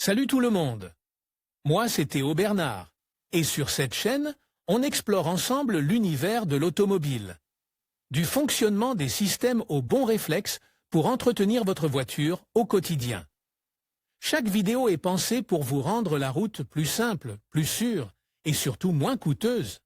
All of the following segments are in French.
Salut tout le monde. Moi, c'est Théo Bernard. Et sur cette chaîne, on explore ensemble l'univers de l'automobile. Du fonctionnement des systèmes aux bons réflexes pour entretenir votre voiture au quotidien. Chaque vidéo est pensée pour vous rendre la route plus simple, plus sûre et surtout moins coûteuse.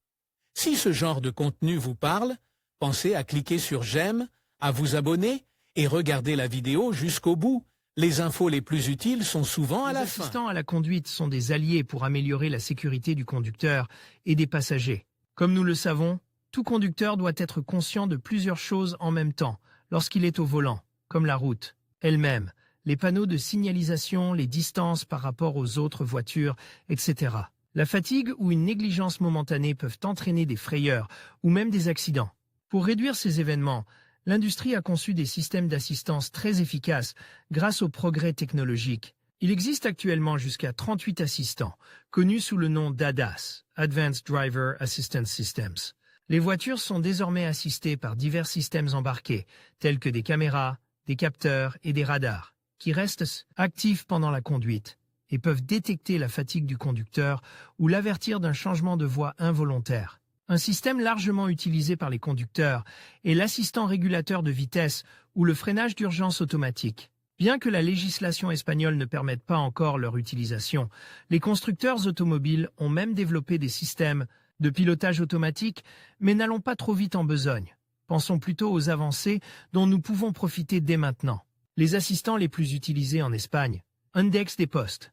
Si ce genre de contenu vous parle, pensez à cliquer sur j'aime, à vous abonner et regarder la vidéo jusqu'au bout. Les infos les plus utiles sont souvent à la fin. Les assistants à la conduite sont des alliés pour améliorer la sécurité du conducteur et des passagers. Comme nous le savons, tout conducteur doit être conscient de plusieurs choses en même temps lorsqu'il est au volant, comme la route elle-même, les panneaux de signalisation, les distances par rapport aux autres voitures, etc. La fatigue ou une négligence momentanée peuvent entraîner des frayeurs ou même des accidents. Pour réduire ces événements, l'industrie a conçu des systèmes d'assistance très efficaces grâce aux progrès technologiques. Il existe actuellement jusqu'à 38 assistants, connus sous le nom d'ADAS, Advanced Driver Assistance Systems. Les voitures sont désormais assistées par divers systèmes embarqués, tels que des caméras, des capteurs et des radars, qui restent actifs pendant la conduite et peuvent détecter la fatigue du conducteur ou l'avertir d'un changement de voie involontaire. Un système largement utilisé par les conducteurs est l'assistant régulateur de vitesse ou le freinage d'urgence automatique. Bien que la législation espagnole ne permette pas encore leur utilisation, les constructeurs automobiles ont même développé des systèmes de pilotage automatique, mais n'allons pas trop vite en besogne. Pensons plutôt aux avancées dont nous pouvons profiter dès maintenant. Les assistants les plus utilisés en Espagne, Index des postes.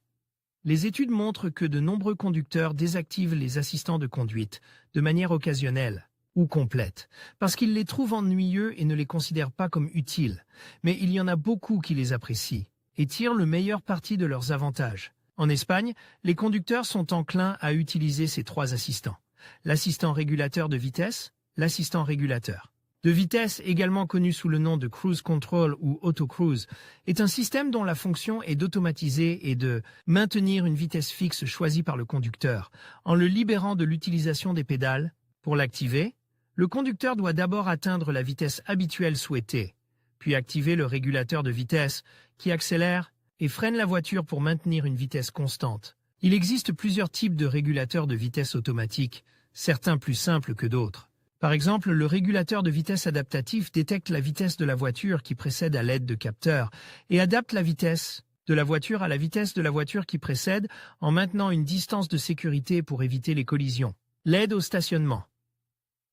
Les études montrent que de nombreux conducteurs désactivent les assistants de conduite de manière occasionnelle ou complète, parce qu'ils les trouvent ennuyeux et ne les considèrent pas comme utiles. Mais il y en a beaucoup qui les apprécient et tirent le meilleur parti de leurs avantages. En Espagne, les conducteurs sont enclins à utiliser ces trois assistants. L'assistant régulateur de vitesse, l'assistant régulateur de vitesse, également connu sous le nom de Cruise Control ou Auto Cruise, est un système dont la fonction est d'automatiser et de maintenir une vitesse fixe choisie par le conducteur, en le libérant de l'utilisation des pédales. Pour l'activer, le conducteur doit d'abord atteindre la vitesse habituelle souhaitée, puis activer le régulateur de vitesse qui accélère et freine la voiture pour maintenir une vitesse constante. Il existe plusieurs types de régulateurs de vitesse automatiques, certains plus simples que d'autres. Par exemple, le régulateur de vitesse adaptatif détecte la vitesse de la voiture qui précède à l'aide de capteurs et adapte la vitesse de la voiture à la vitesse de la voiture qui précède en maintenant une distance de sécurité pour éviter les collisions. L'aide au stationnement.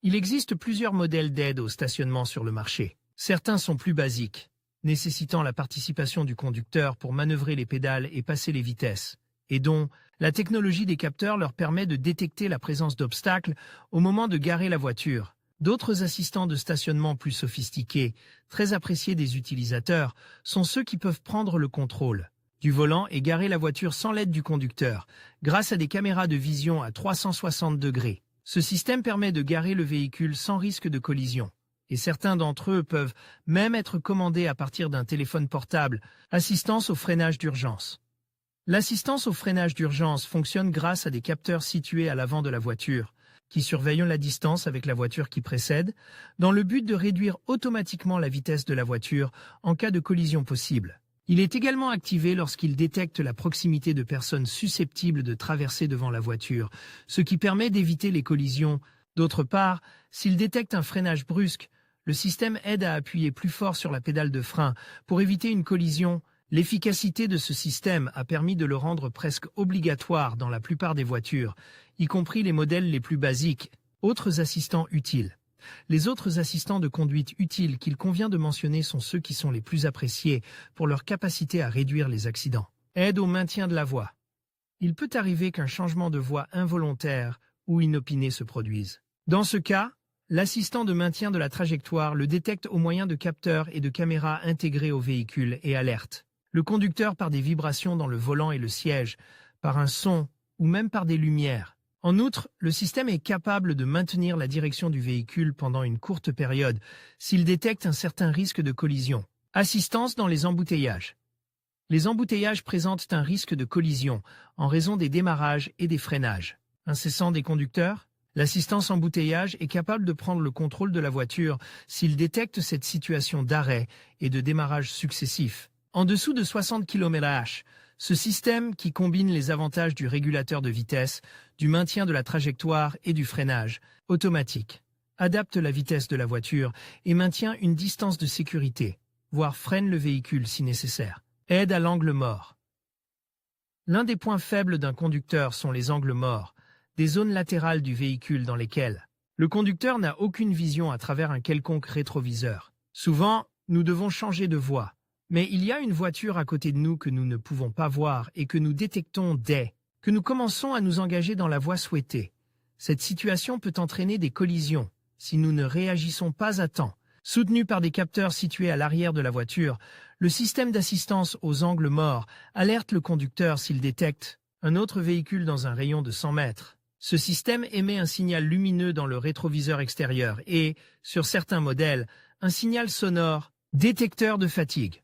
Il existe plusieurs modèles d'aide au stationnement sur le marché. Certains sont plus basiques, nécessitant la participation du conducteur pour manœuvrer les pédales et passer les vitesses, et dont la technologie des capteurs leur permet de détecter la présence d'obstacles au moment de garer la voiture. D'autres assistants de stationnement plus sophistiqués, très appréciés des utilisateurs, sont ceux qui peuvent prendre le contrôle du volant et garer la voiture sans l'aide du conducteur, grâce à des caméras de vision à 360 degrés. Ce système permet de garer le véhicule sans risque de collision, et certains d'entre eux peuvent même être commandés à partir d'un téléphone portable. Assistance au freinage d'urgence. L'assistance au freinage d'urgence fonctionne grâce à des capteurs situés à l'avant de la voiture, qui surveillent la distance avec la voiture qui précède, dans le but de réduire automatiquement la vitesse de la voiture en cas de collision possible. Il est également activé lorsqu'il détecte la proximité de personnes susceptibles de traverser devant la voiture, ce qui permet d'éviter les collisions. D'autre part, s'il détecte un freinage brusque, le système aide à appuyer plus fort sur la pédale de frein pour éviter une collision. L'efficacité de ce système a permis de le rendre presque obligatoire dans la plupart des voitures, y compris les modèles les plus basiques. Autres assistants utiles. Les autres assistants de conduite utiles qu'il convient de mentionner sont ceux qui sont les plus appréciés pour leur capacité à réduire les accidents. Aide au maintien de la voie. Il peut arriver qu'un changement de voie involontaire ou inopiné se produise. Dans ce cas, l'assistant de maintien de la trajectoire le détecte au moyen de capteurs et de caméras intégrés au véhicule et alerte le conducteur par des vibrations dans le volant et le siège, par un son ou même par des lumières. En outre, le système est capable de maintenir la direction du véhicule pendant une courte période s'il détecte un certain risque de collision. Assistance dans les embouteillages. Les embouteillages présentent un risque de collision en raison des démarrages et des freinages incessants des conducteurs. L'assistance embouteillage est capable de prendre le contrôle de la voiture s'il détecte cette situation d'arrêt et de démarrage successif. En dessous de 60 km/h, Ce système, qui combine les avantages du régulateur de vitesse, du maintien de la trajectoire et du freinage automatique, adapte la vitesse de la voiture et maintient une distance de sécurité, voire freine le véhicule si nécessaire. Aide à l'angle mort. L'un des points faibles d'un conducteur sont les angles morts, des zones latérales du véhicule dans lesquelles le conducteur n'a aucune vision à travers un quelconque rétroviseur. Souvent, nous devons changer de voie, mais il y a une voiture à côté de nous que nous ne pouvons pas voir et que nous détectons dès que nous commençons à nous engager dans la voie souhaitée. Cette situation peut entraîner des collisions si nous ne réagissons pas à temps. Soutenu par des capteurs situés à l'arrière de la voiture, le système d'assistance aux angles morts alerte le conducteur s'il détecte un autre véhicule dans un rayon de 100 mètres. Ce système émet un signal lumineux dans le rétroviseur extérieur et, sur certains modèles, un signal sonore détecteur de fatigue.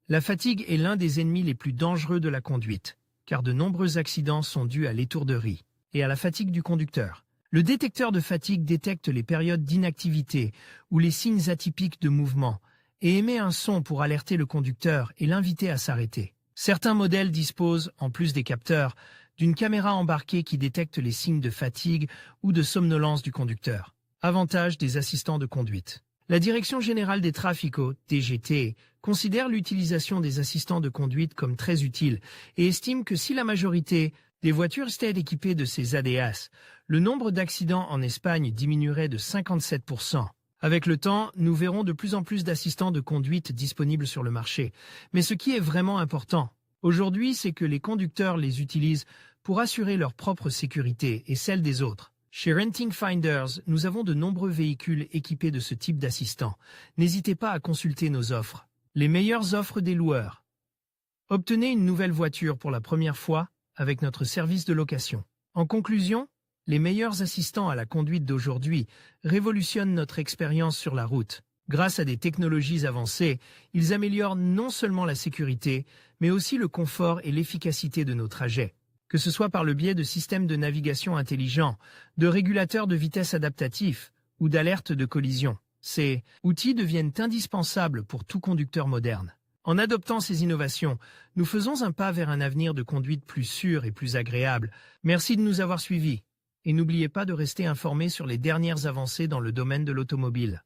La fatigue est l'un des ennemis les plus dangereux de la conduite, car de nombreux accidents sont dus à l'étourderie et à la fatigue du conducteur. Le détecteur de fatigue détecte les périodes d'inactivité ou les signes atypiques de mouvement et émet un son pour alerter le conducteur et l'inviter à s'arrêter. Certains modèles disposent, en plus des capteurs, d'une caméra embarquée qui détecte les signes de fatigue ou de somnolence du conducteur. Avantage des assistants de conduite. La Direction générale des traficaux, DGT, considère l'utilisation des assistants de conduite comme très utile et estime que si la majorité des voitures étaient équipées de ces ADAS, le nombre d'accidents en Espagne diminuerait de 57%. Avec le temps, nous verrons de plus en plus d'assistants de conduite disponibles sur le marché. Mais ce qui est vraiment important aujourd'hui, c'est que les conducteurs les utilisent pour assurer leur propre sécurité et celle des autres. Chez Renting Finders, nous avons de nombreux véhicules équipés de ce type d'assistant. N'hésitez pas à consulter nos offres. Les meilleures offres des loueurs. Obtenez une nouvelle voiture pour la première fois avec notre service de location. En conclusion, les meilleurs assistants à la conduite d'aujourd'hui révolutionnent notre expérience sur la route. Grâce à des technologies avancées, ils améliorent non seulement la sécurité, mais aussi le confort et l'efficacité de nos trajets. Que ce soit par le biais de systèmes de navigation intelligents, de régulateurs de vitesse adaptatifs ou d'alertes de collision, ces outils deviennent indispensables pour tout conducteur moderne. En adoptant ces innovations, nous faisons un pas vers un avenir de conduite plus sûr et plus agréable. Merci de nous avoir suivis. Et n'oubliez pas de rester informé sur les dernières avancées dans le domaine de l'automobile.